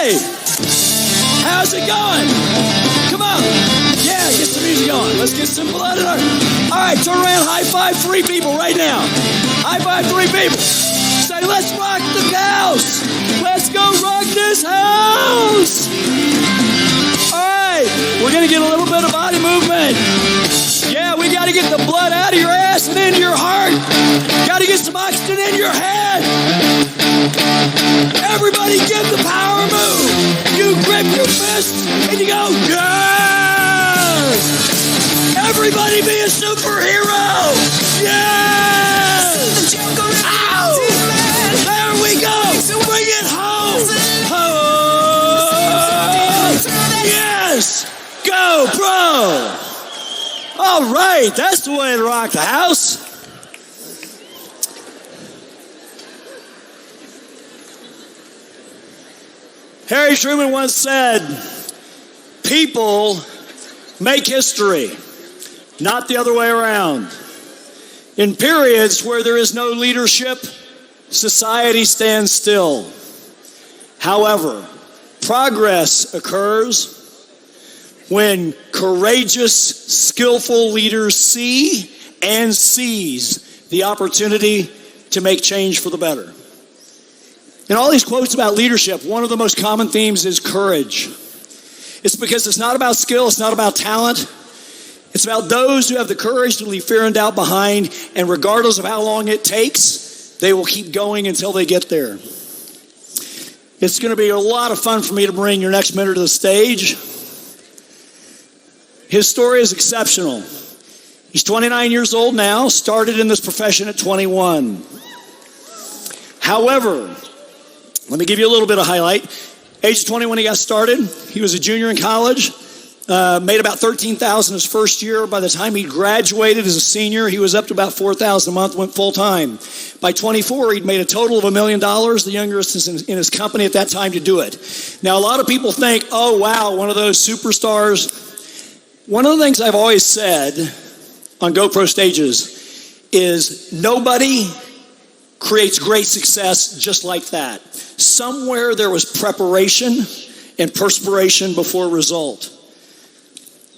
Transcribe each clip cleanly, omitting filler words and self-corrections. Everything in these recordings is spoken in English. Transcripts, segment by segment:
Hey, how's it going? Come on. Yeah, get some music on. Let's get some blood in our... All right, turn around, high five 3 people right now. High five 3 people. Say, let's rock the house. Let's go rock this house. All right, we're going to get a little bit of body movement. Yeah, we got to get the blood out of your ass and into your heart. Got to get some oxygen in your head. Everybody give the power move. You grip your fist and you go, yes! Everybody be a superhero. Yes! Ow! There we go. Bring it home. Oh! Yes! Go, bro! All right, that's the way to rock the house. Harry Truman once said, people make history, not the other way around. In periods where there is no leadership, society stands still. However, progress occurs when courageous, skillful leaders see and seize the opportunity to make change for the better. In all these quotes about leadership, one of the most common themes is courage. It's because it's not about skill, it's not about talent. It's about those who have the courage to leave fear and doubt behind, and regardless of how long it takes, they will keep going until they get there. It's going to be a lot of fun for me to bring your next mentor to the stage. His story is exceptional. He's 29 years old now, started in this profession at 21. However, let me give you a little bit of highlight. Age of 20 when he got started, he was a junior in college, made about $13,000 his first year. By the time he graduated as a senior, he was up to about $4,000 a month, went full time. By 24, he'd made a total of $1 million, the youngest in his company at that time to do it. Now, a lot of people think, oh, wow, one of those superstars. One of the things I've always said on GoPro stages is nobody creates great success just like that. Somewhere there was preparation and perspiration before result.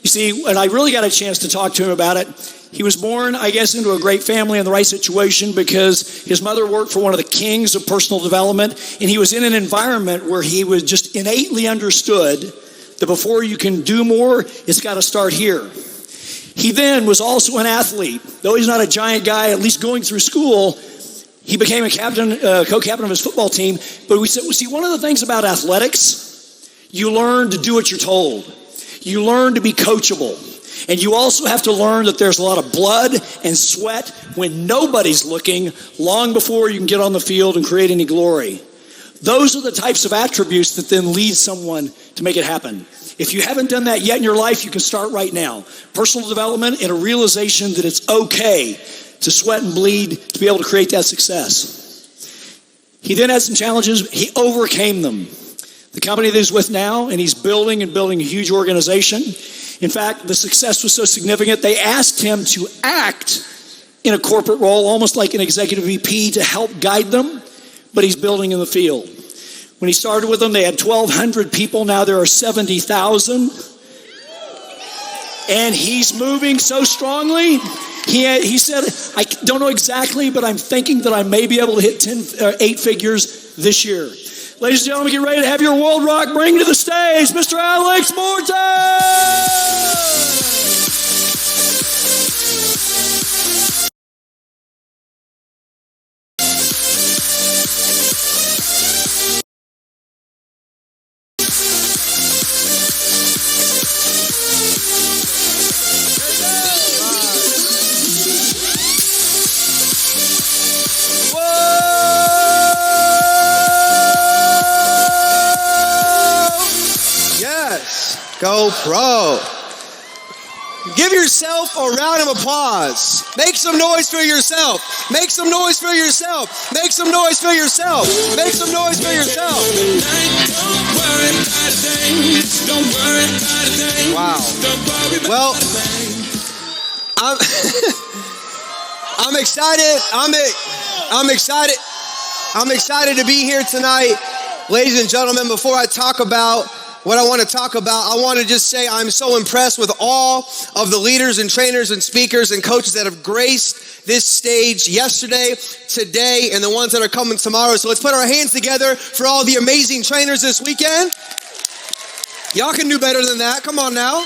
You see, and I really got a chance to talk to him about it. He was born, I guess, into a great family in the right situation because his mother worked for one of the kings of personal development, and he was in an environment where he was just innately understood that before you can do more, it's got to start here. He then was also an athlete. Though he's not a giant guy, at least going through school, he became a co-captain of his football team. But we see, one of the things about athletics, you learn to do what you're told. You learn to be coachable. And you also have to learn that there's a lot of blood and sweat when nobody's looking long before you can get on the field and create any glory. Those are the types of attributes that then lead someone to make it happen. If you haven't done that yet in your life, you can start right now. Personal development and a realization that it's okay to sweat and bleed to be able to create that success. He then had some challenges. He overcame them. The company that he's with now, and he's building a huge organization. In fact, the success was so significant, they asked him to act in a corporate role, almost like an executive VP, to help guide them, but he's building in the field. When he started with them, they had 1,200 people. Now there are 70,000. And he's moving so strongly. He said, I don't know exactly, but I'm thinking that I may be able to hit 8 figures this year. Ladies and gentlemen, get ready to have your world rock. Bring to the stage, Mr. Alex Morton! Go Pro. Give yourself a round of applause. Make some noise for yourself. Make some noise for yourself. Make some noise for yourself. Make some noise for yourself. Wow. Well, I'm excited. I'm excited to be here tonight. Ladies and gentlemen, before I talk about what I want to talk about, I want to just say I'm so impressed with all of the leaders and trainers and speakers and coaches that have graced this stage yesterday, today, and the ones that are coming tomorrow. So let's put our hands together for all the amazing trainers this weekend. Y'all can do better than that. Come on now.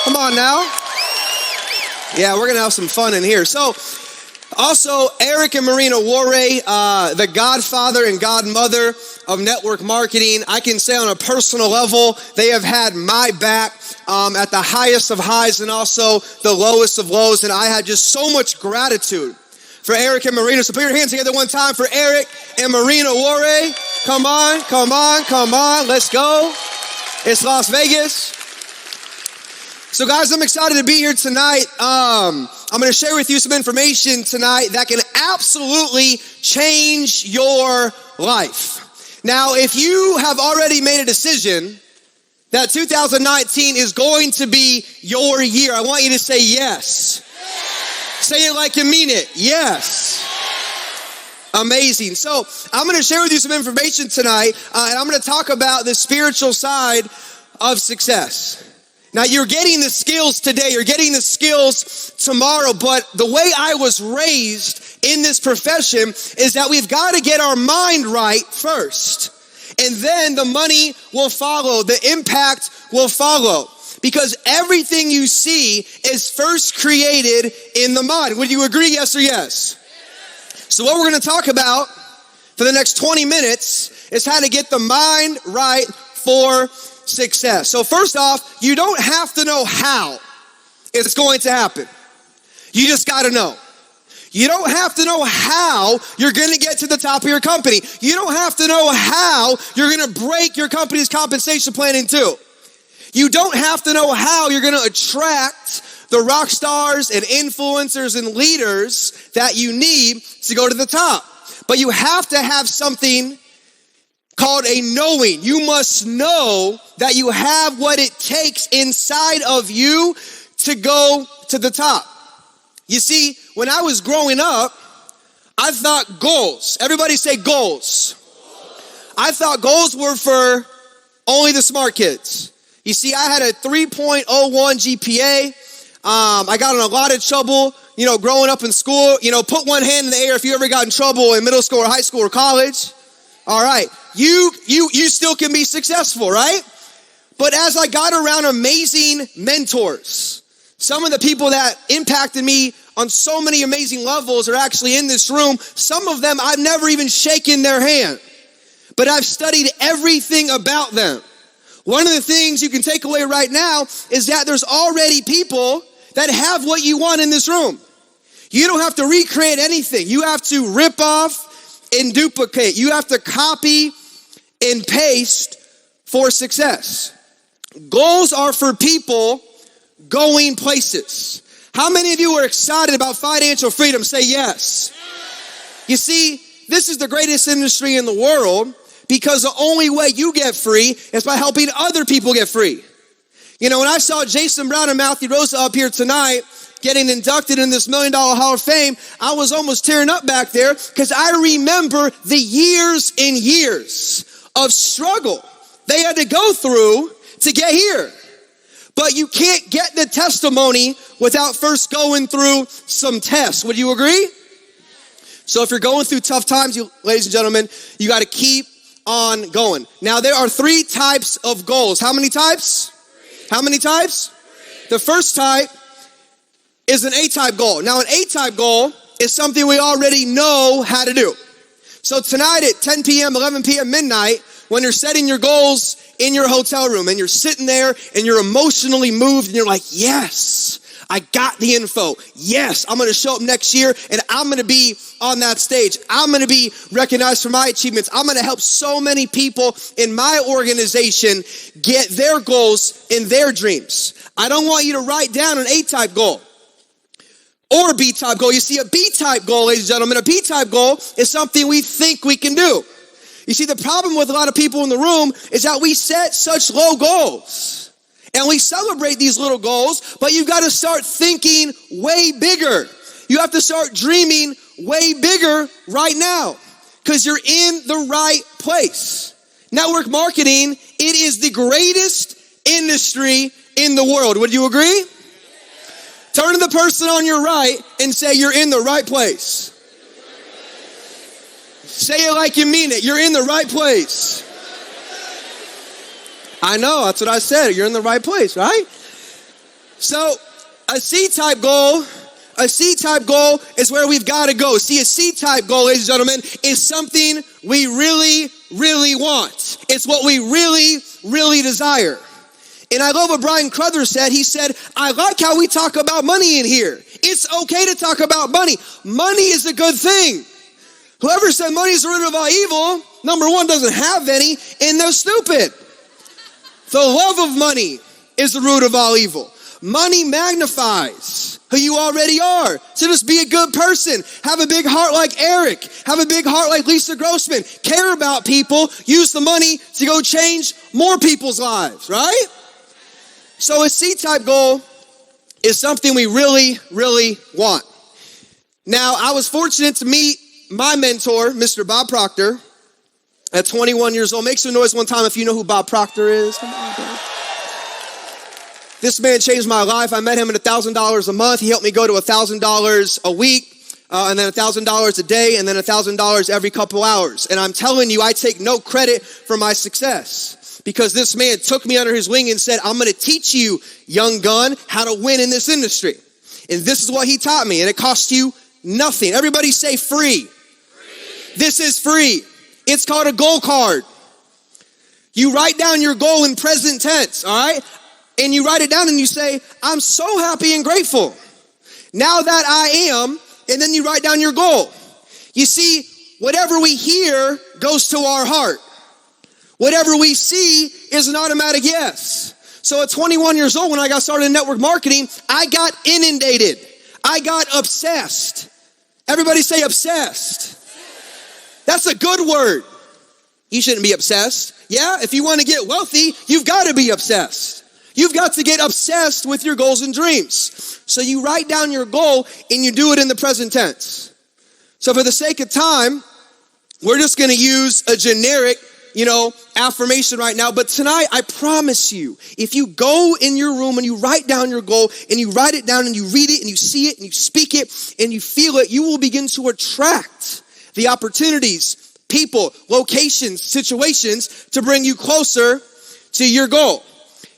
Come on now. Yeah, we're going to have some fun in here. So, also, Eric and Marina Warray, the godfather and godmother of network marketing. I can say on a personal level, they have had my back at the highest of highs and also the lowest of lows. And I had just so much gratitude for Eric and Marina. So put your hands together one time for Eric and Marina Warray. Come on, come on, come on. Let's go. It's Las Vegas. So guys, I'm excited to be here tonight. I'm going to share with you some information tonight that can absolutely change your life. Now, if you have already made a decision that 2019 is going to be your year, I want you to say yes. Say it like you mean it. Yes. Amazing. So I'm going to share with you some information tonight, and I'm going to talk about the spiritual side of success. Now, you're getting the skills today, you're getting the skills tomorrow, but the way I was raised in this profession is that we've got to get our mind right first. And then the money will follow, the impact will follow. Because everything you see is first created in the mind. Would you agree, yes or yes? So what we're going to talk about for the next 20 minutes is how to get the mind right for success. So first off, you don't have to know how it's going to happen. You just got to know. You don't have to know how you're going to get to the top of your company. You don't have to know how you're going to break your company's compensation plan in two. You don't have to know how you're going to attract the rock stars and influencers and leaders that you need to go to the top. But you have to have something called a knowing. You must know that you have what it takes inside of you to go to the top. You see, when I was growing up, I thought goals. Everybody say goals. I thought goals were for only the smart kids. You see, I had a 3.01 GPA. I got in a lot of trouble, growing up in school. Put one hand in the air if you ever got in trouble in middle school or high school or college. All right. You still can be successful, right? But as I got around amazing mentors, some of the people that impacted me on so many amazing levels are actually in this room. Some of them I've never even shaken their hand, but I've studied everything about them. One of the things you can take away right now is that there's already people that have what you want in this room. You don't have to recreate anything. You have to rip off and duplicate. You have to copy and paste for success. Goals are for people going places. How many of you are excited about financial freedom? Say yes. You see, this is the greatest industry in the world because the only way you get free is by helping other people get free. When I saw Jason Brown and Matthew Rosa up here tonight getting inducted in this $1 Million Hall of Fame, I was almost tearing up back there because I remember the years and years of struggle they had to go through to get here. But you can't get the testimony without first going through some tests. Would you agree? So if you're going through tough times, ladies and gentlemen, you got to keep on going. Now, there are 3 types of goals. How many types? 3. How many types? 3. The first type is an A-type goal. Now, an A-type goal is something we already know how to do. So tonight at 10 p.m., 11 p.m., midnight, when you're setting your goals in your hotel room and you're sitting there and you're emotionally moved and you're like, yes, I got the info. Yes, I'm going to show up next year and I'm going to be on that stage. I'm going to be recognized for my achievements. I'm going to help so many people in my organization get their goals and their dreams. I don't want you to write down an A-type goal or a B-type goal. You see, a B-type goal, ladies and gentlemen, a B-type goal is something we think we can do. You see, the problem with a lot of people in the room is that we set such low goals and we celebrate these little goals, but you've got to start thinking way bigger. You have to start dreaming way bigger right now because you're in the right place. Network marketing, it is the greatest industry in the world. Would you agree? Turn to the person on your right and say, you're in the right place. Say it like you mean it. You're in the right place. I know, that's what I said. You're in the right place, right? So a C-type goal is where we've got to go. See, a C-type goal, ladies and gentlemen, is something we really, really want. It's what we really, really desire. And I love what Brian Crothers said. He said, I like how we talk about money in here. It's okay to talk about money. Money is a good thing. Whoever said money is the root of all evil, number one, doesn't have any, and they're stupid. The love of money is the root of all evil. Money magnifies who you already are. So just be a good person. Have a big heart like Eric. Have a big heart like Lisa Grossman. Care about people. Use the money to go change more people's lives, right? So a C-type goal is something we really, really want. Now, I was fortunate to meet my mentor, Mr. Bob Proctor, at 21 years old. Make some noise one time if you know who Bob Proctor is. Come on, baby. This man changed my life. I met him at $1,000 a month. He helped me go to $1,000 a week, and then $1,000 a day, and then $1,000 every couple hours. And I'm telling you, I take no credit for my success because this man took me under his wing and said, I'm going to teach you, young gun, how to win in this industry. And this is what he taught me, and it cost you nothing. Everybody say free. This is free. It's called a goal card. You write down your goal in present tense, all right? And you write it down and you say, I'm so happy and grateful. Now that I am, and then you write down your goal. You see, whatever we hear goes to our heart. Whatever we see is an automatic yes. So at 21 years old, when I got started in network marketing, I got inundated. I got obsessed. Everybody say obsessed. That's a good word. You shouldn't be obsessed. Yeah, if you want to get wealthy, you've got to be obsessed. You've got to get obsessed with your goals and dreams. So you write down your goal and you do it in the present tense. So for the sake of time, we're just going to use a generic, affirmation right now. But tonight, I promise you, if you go in your room and you write down your goal and you write it down and you read it and you see it and you speak it and you feel it, you will begin to attract the opportunities, people, locations, situations to bring you closer to your goal.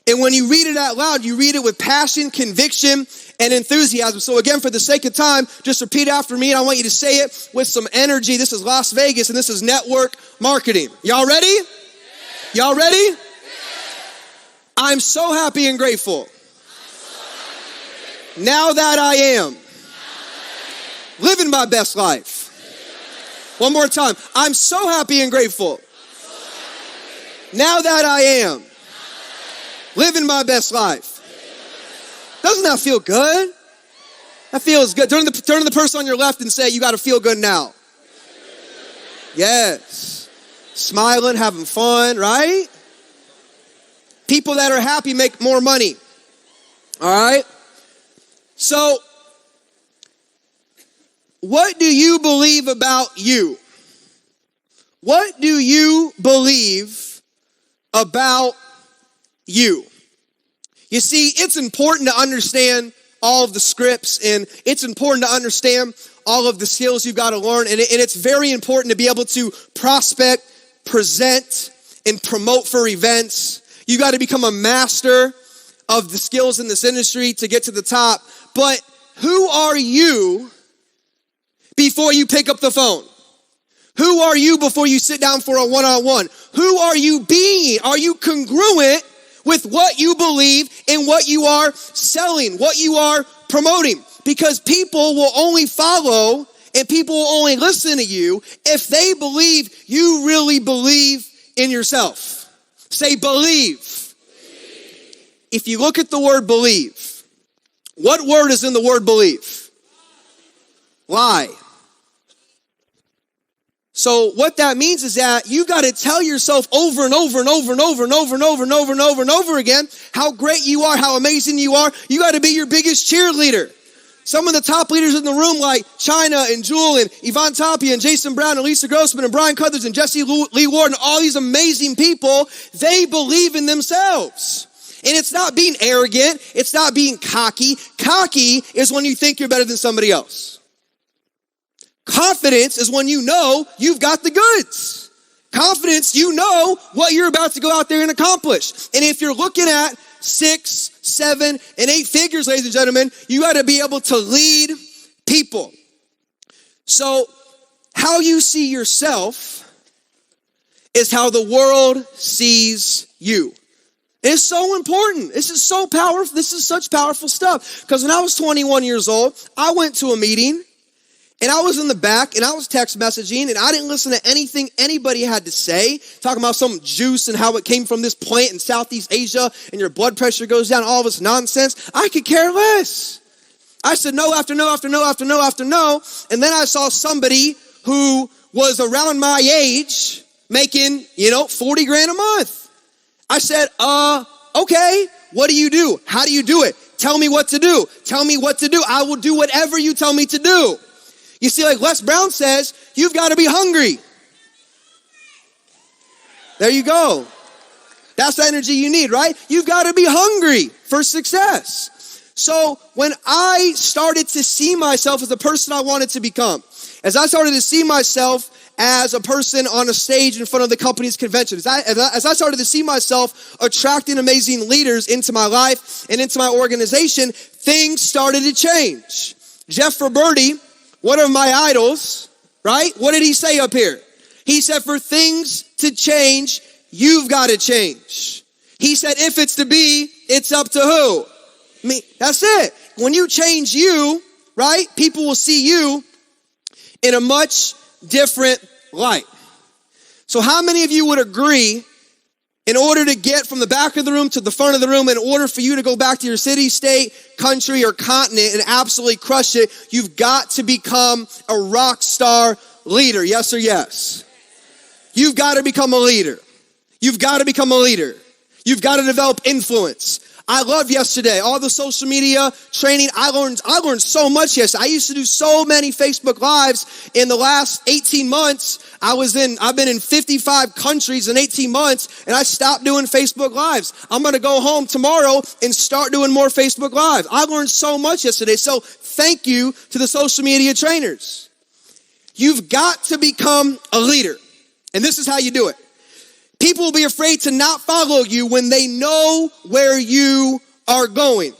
And when you read it out loud, you read it with passion, conviction, and enthusiasm. So again, for the sake of time, just repeat after me, and I want you to say it with some energy. This is Las Vegas, and this is network marketing. Y'all ready? Y'all ready? I'm so happy and grateful. Now that I am living my best life. One more time. I'm so happy and grateful. Now that I am living my best life. Doesn't that feel good? That feels good. Turn to the person on your left and say, you got to feel good now. Yes. Smiling, having fun, right? People that are happy make more money. All right? So, what do you believe about you? What do you believe about you? You see, it's important to understand all of the scripts, and it's important to understand all of the skills you've got to learn, and it's very important to be able to prospect, present, and promote for events. You got to become a master of the skills in this industry to get to the top. But who are you before you pick up the phone? Who are you before you sit down for a one-on-one? Who are you being? Are you congruent with what you believe and what you are selling, what you are promoting? Because people will only follow and people will only listen to you if they believe you really believe in yourself. Say believe. If you look at the word believe, what word is in the word believe? Lie. So what that means is that you got to tell yourself over and over and over and over and over and over and over and over and over again how great you are, how amazing you are. You got to be your biggest cheerleader. some of the top leaders in the room like China and Jewel and Yvonne Tapia and Jason Brown and Lisa Grossman and Brian Cuthers and Jesse Lee Ward and all these amazing people, they believe in themselves. And it's not being arrogant. It's not being cocky. Cocky is when you think you're better than somebody else. Confidence is when you know you've got the goods. Confidence, you know what you're about to go out there and accomplish. And if you're looking at 6, 7, and 8 figures, ladies and gentlemen, you got to be able to lead people. So how you see yourself is how the world sees you. It's so important. This is so powerful. This is such powerful stuff. Because when I was 21 years old, I went to a meeting and I was in the back and I was text messaging and I didn't listen to anything anybody had to say, talking about some juice and how it came from this plant in Southeast Asia and your blood pressure goes down, all this nonsense. I could care less. I said no after no after no after no after no. And then I saw somebody who was around my age making, 40 grand a month. I said, okay, what do you do? How do you do it? Tell me what to do. Tell me what to do. I will do whatever you tell me to do. You see, like Les Brown says, you've got to be hungry. There you go. That's the energy you need, right? You've got to be hungry for success. So when I started to see myself as the person I wanted to become, as I started to see myself as a person on a stage in front of the company's convention, as I started to see myself attracting amazing leaders into my life and into my organization, things started to change. Jeff Roberti, one of my idols, right? What did he say up here? He said, for things to change, you've got to change. He said, if it's to be, it's up to who? Me. That's it. When you change you, right? People will see you in a much different light. So how many of you would agree, in order to get from the back of the room to the front of the room, in order for you to go back to your city, state, country, or continent and absolutely crush it, you've got to become a rock star leader? Yes or yes? You've got to become a leader. You've got to become a leader. You've got to develop influence. I loved yesterday, all the social media training. I learned so much yesterday. I used to do so many Facebook Lives in the last 18 months. I've been in 55 countries in 18 months, and I stopped doing Facebook Lives. I'm going to go home tomorrow and start doing more Facebook Lives. I learned so much yesterday. So thank you to the social media trainers. You've got to become a leader. And this is how you do it. People will be afraid to not follow you when they know where you are going.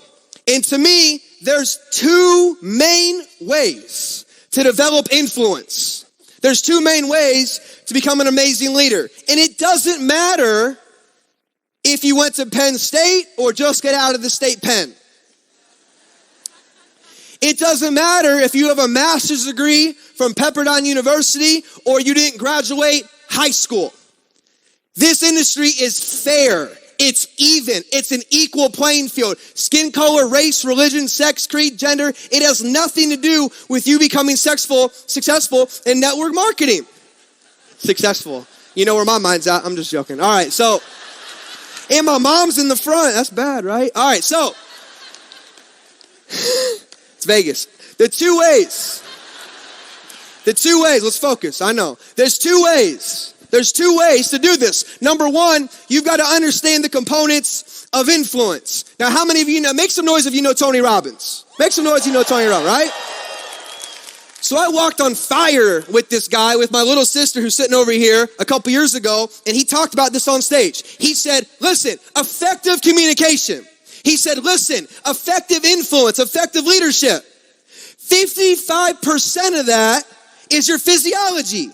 And to me, there's 2 main ways to develop influence. There's 2 main ways to become an amazing leader. And it doesn't matter if you went to Penn State or just got out of the state pen. It doesn't matter if you have a master's degree from Pepperdine University or you didn't graduate high school. This industry is fair. It's even. It's an equal playing field. Skin color, race, religion, sex, creed, gender. It has nothing to do with you becoming successful in network marketing. Successful. You know where my mind's at. I'm just joking. All right, so, and my mom's in the front. That's bad, right? All right, so, it's Vegas. The two ways, let's focus. I know. There's two ways to do this. Number 1, you've got to understand the components of influence. Now, how many of you know, make some noise if you know Tony Robbins. Make some noise if you know Tony Robbins, right? So I walked on fire with this guy, with my little sister who's sitting over here a couple years ago, and he talked about this on stage. He said, listen, effective communication. He said, listen, effective influence, effective leadership. 55% of that is your physiology,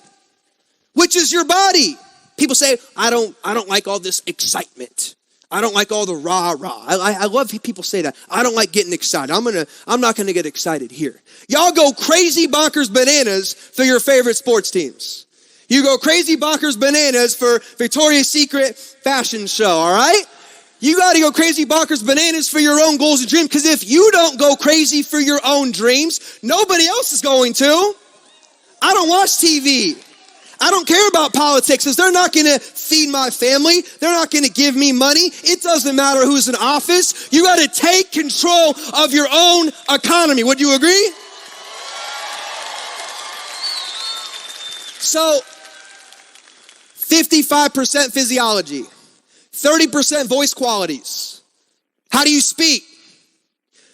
which is your body. People say, I don't like all this excitement. I don't like all the rah-rah. I love people say that. I don't like getting excited. I'm not gonna get excited here. Y'all go crazy bonkers bananas for your favorite sports teams. You go crazy bonkers bananas for Victoria's Secret fashion show, all right? You gotta go crazy bonkers bananas for your own goals and dreams, because if you don't go crazy for your own dreams, nobody else is going to. I don't watch TV. I don't care about politics, because they're not going to feed my family. They're not going to give me money. It doesn't matter who's in office. You got to take control of your own economy. Would you agree? So, 55% physiology, 30% voice qualities. How do you speak?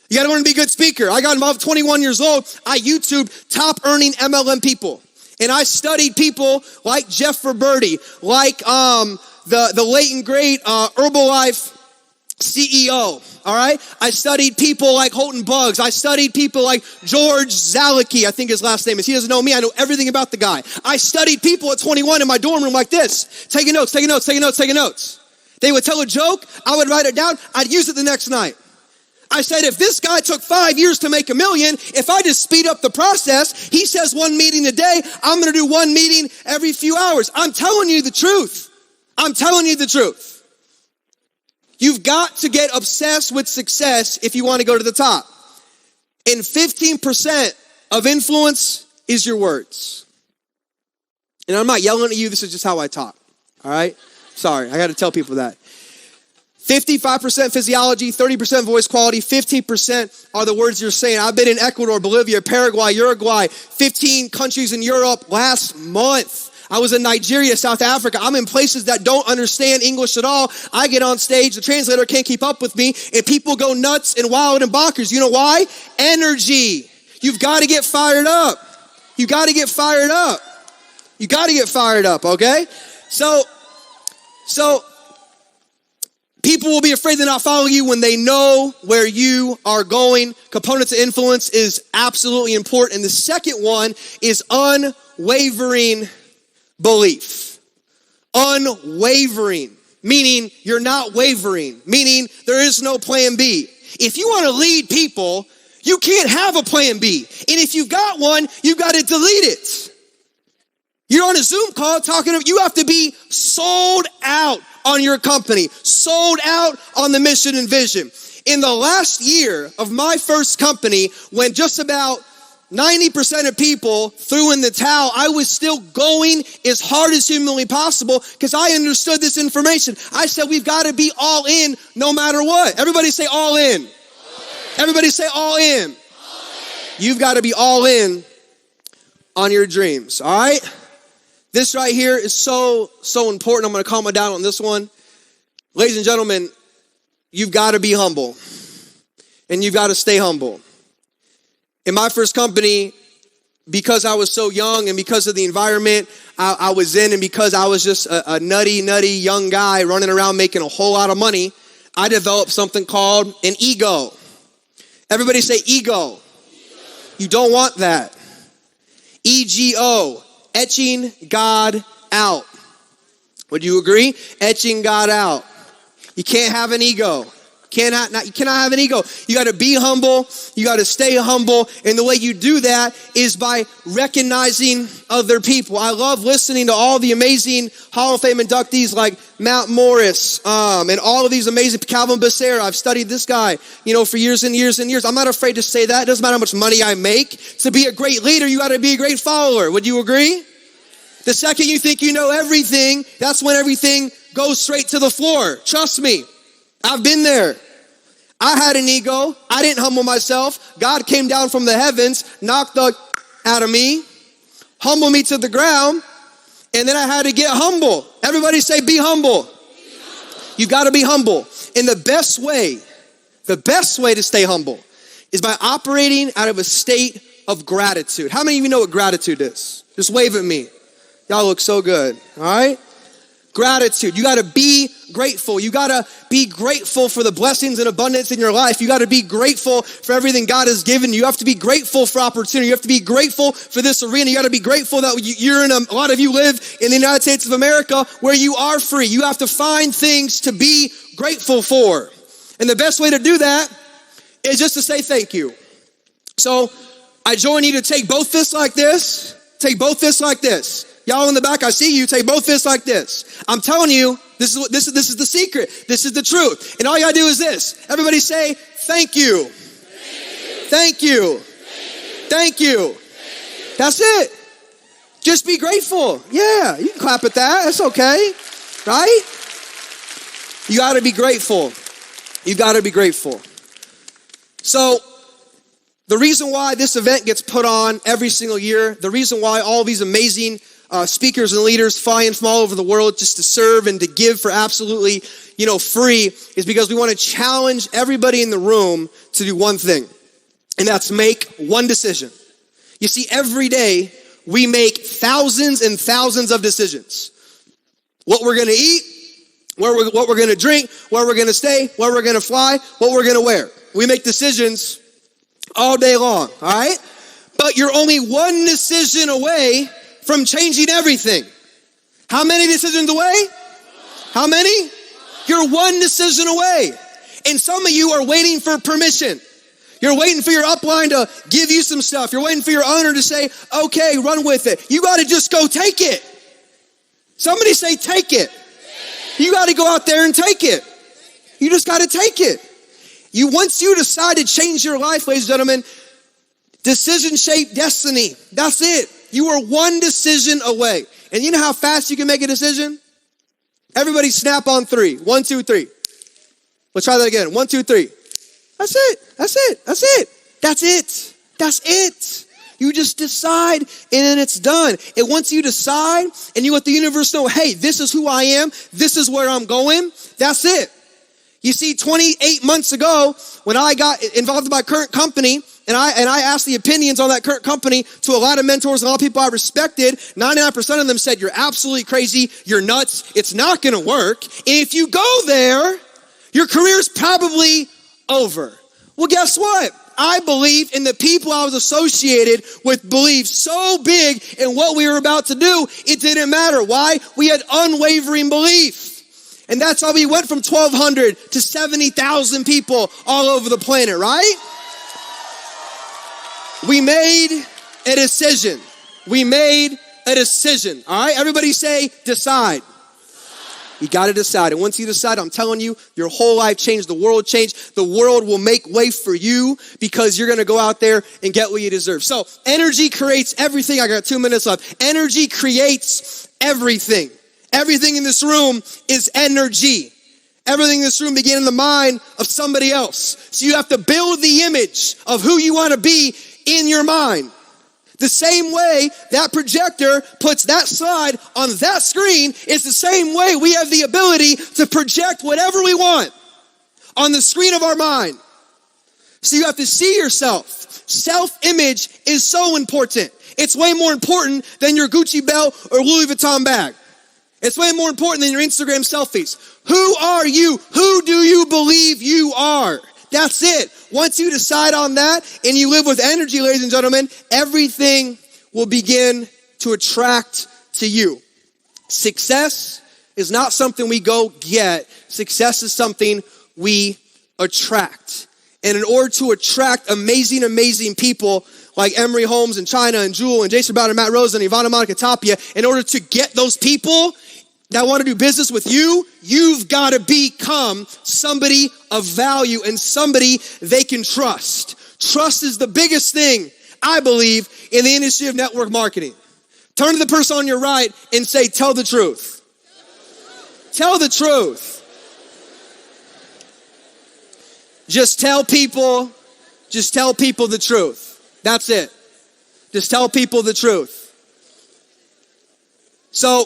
You gotta learn to be a good speaker. I got involved at 21 years old. I YouTubed top earning MLM people. And I studied people like Jeff Roberti, like the late and great Herbalife CEO, all right? I studied people like Holton Buggs. I studied people like George Zalicki, I think his last name is. He doesn't know me. I know everything about the guy. I studied people at 21 in my dorm room like this, taking notes, taking notes, taking notes, taking notes. They would tell a joke. I would write it down. I'd use it the next night. I said, if this guy took 5 years to make $1 million, if I just speed up the process, he says 1 meeting a day, I'm going to do 1 meeting every few hours. I'm telling you the truth. I'm telling you the truth. You've got to get obsessed with success if you want to go to the top. And 15% of influence is your words. And I'm not yelling at you. This is just how I talk. All right? Sorry, I got to tell people that. 55% physiology, 30% voice quality, 15% are the words you're saying. I've been in Ecuador, Bolivia, Paraguay, Uruguay, 15 countries in Europe last month. I was in Nigeria, South Africa. I'm in places that don't understand English at all. I get on stage, the translator can't keep up with me, and people go nuts and wild and bonkers. You know why? Energy. You've got to get fired up. You got to get fired up. You got to get fired up, okay? So people will be afraid to not follow you when they know where you are going. Components of influence is absolutely important. And the second one is unwavering belief. Unwavering, meaning you're not wavering, meaning there is no plan B. If you want to lead people, you can't have a plan B. And if you've got one, you've got to delete it. You're on a Zoom call talking, you have to be sold out on your company, sold out on the mission and vision. In the last year of my first company, when just about 90% of people threw in the towel, I was still going as hard as humanly possible because I understood this information. I said, we've got to be all in no matter what. Everybody say all in. All in. Everybody say all in. All in. You've got to be all in on your dreams, all right? This right here is so important. I'm going to calm it down on this one. Ladies and gentlemen, you've got to be humble and you've got to stay humble. In my first company, because I was so young and because of the environment I was in and because I was just a nutty young guy running around making a whole lot of money, I developed something called an ego. Everybody say ego. You don't want that. EGO, etching God out. Would you agree? Etching God out. You can't have an ego. You cannot have an ego. You got to be humble. You got to stay humble. And the way you do that is by recognizing other people. I love listening to all the amazing Hall of Fame inductees like Matt Morris, and all of these amazing, Calvin Becerra. I've studied this guy, for years and years and years. I'm not afraid to say that. It doesn't matter how much money I make. To be a great leader, you got to be a great follower. Would you agree? The second you think you know everything, that's when everything goes straight to the floor. Trust me. I've been there. I had an ego. I didn't humble myself. God came down from the heavens, knocked the out of me, humbled me to the ground, and then I had to get humble. Everybody say, be humble. You got to be humble. And the best way to stay humble is by operating out of a state of gratitude. How many of you know what gratitude is? Just wave at me. Y'all look so good, all right? Gratitude. You got to be grateful. You got to be grateful for the blessings and abundance in your life. You got to be grateful for everything God has given you. You have to be grateful for opportunity. You have to be grateful for this arena. You got to be grateful that a lot of you live in the United States of America where you are free. You have to find things to be grateful for. And the best way to do that is just to say thank you. So I join you to take both fists like this. Take both fists like this. Y'all in the back, I see you. Take both fists like this. I'm telling you, this is the secret. This is the truth. And all you gotta do is this. Everybody say, thank you. Thank you. Thank you. That's it. Just be grateful. Yeah, you can clap at that. That's okay. right? You got to be grateful. You got to be grateful. So the reason why this event gets put on every single year, the reason why all these amazing speakers and leaders fly in from all over the world just to serve and to give for absolutely, free, is because we want to challenge everybody in the room to do one thing, and that's make one decision. You see, every day we make thousands and thousands of decisions. What we're going to eat, what we're going to drink, where we're going to stay, where we're going to fly, what we're going to wear. We make decisions all day long, all right? But you're only one decision away from changing everything. How many decisions away? How many? You're one decision away. And some of you are waiting for permission. You're waiting for your upline to give you some stuff. You're waiting for your owner to say, okay, run with it. You got to just go take it. Somebody say, take it. You got to go out there and take it. You just got to take it. Once you decide to change your life, ladies and gentlemen, decision shaped destiny. That's it. You are one decision away. And you know how fast you can make a decision? Everybody snap on 3. 1, 2, 3. Let's try that again. 1, 2, 3. That's it. That's it. That's it. That's it. That's it. You just decide and then it's done. And once you decide and you let the universe know, hey, this is who I am. This is where I'm going. That's it. You see, 28 months ago, when I got involved in my current company, and I asked the opinions on that current company to a lot of mentors and a lot of people I respected, 99% of them said, you're absolutely crazy, you're nuts, it's not gonna work. And if you go there, your career's probably over. Well, guess what? I believe in the people I was associated with believed so big in what we were about to do, it didn't matter. Why? We had unwavering belief. And that's how we went from 1,200 to 70,000 people all over the planet, right? We made a decision. We made a decision. All right, everybody say decide. You got to decide. And once you decide, I'm telling you, your whole life changed. The world changed. The world will make way for you because you're going to go out there and get what you deserve. So energy creates everything. I got 2 minutes left. Energy creates everything. Everything in this room is energy. Everything in this room began in the mind of somebody else. So you have to build the image of who you want to be in your mind. The same way that projector puts that slide on that screen is the same way we have the ability to project whatever we want on the screen of our mind. So you have to see yourself. Self-image is so important. It's way more important than your Gucci belt or Louis Vuitton bag. It's way more important than your Instagram selfies. Who are you? Who do you believe you are? That's it. Once you decide on that and you live with energy, ladies and gentlemen, everything will begin to attract to you. Success is not something we go get. Success is something we attract. And in order to attract amazing, amazing people like Emery Holmes and China and Jewel and Jason Brown and Matt Rose and Ivana Monica Tapia, in order to get those people that want to do business with you, you've got to become somebody of value and somebody they can trust. Trust is the biggest thing, I believe, in the industry of network marketing. Turn to the person on your right and say, tell the truth. Tell the truth. Just tell people the truth. That's it. Just tell people the truth. So,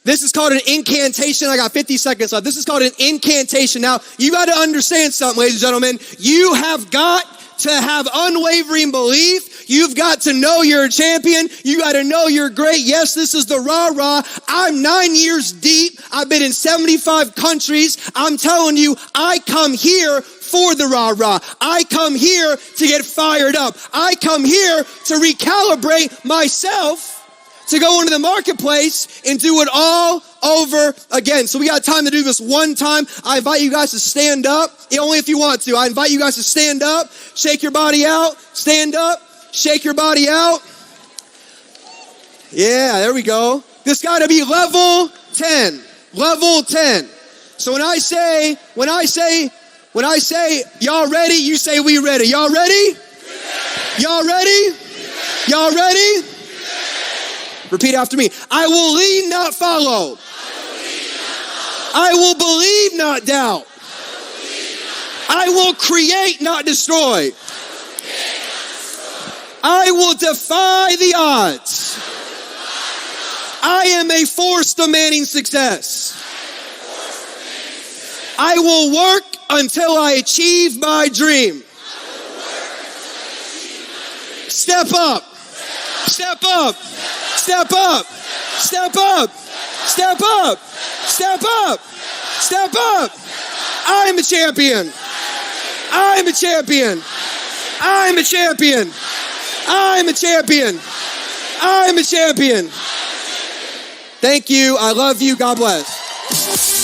this is called an incantation. I got 50 seconds left. This is called an incantation. Now, you got to understand something, ladies and gentlemen. You have got to have unwavering belief. You've got to know you're a champion. You got to know you're great. Yes, this is the rah-rah. I'm 9 years deep. I've been in 75 countries. I'm telling you, I come here for the rah-rah. I come here to get fired up. I come here to recalibrate myself, to go into the marketplace and do it all over again. So we got time to do this one time. I invite you guys to stand up, only if you want to. I invite you guys to stand up, shake your body out, stand up, shake your body out. Yeah, there we go. This got to be level 10. Level 10. So when I say, y'all ready, you say we ready. Y'all ready? Y'all ready? Y'all ready? Repeat after me. I will lead, not follow. I will believe, not doubt. I will create, not destroy. I will defy the odds. I am a force demanding success. I will work until I achieve my dream. Step up. Step up. Step up. Step up. Step up. Step up. Step up. I'm a champion. I'm a champion. I'm a champion. I'm a champion. I'm a champion. Thank you. I love you. God bless.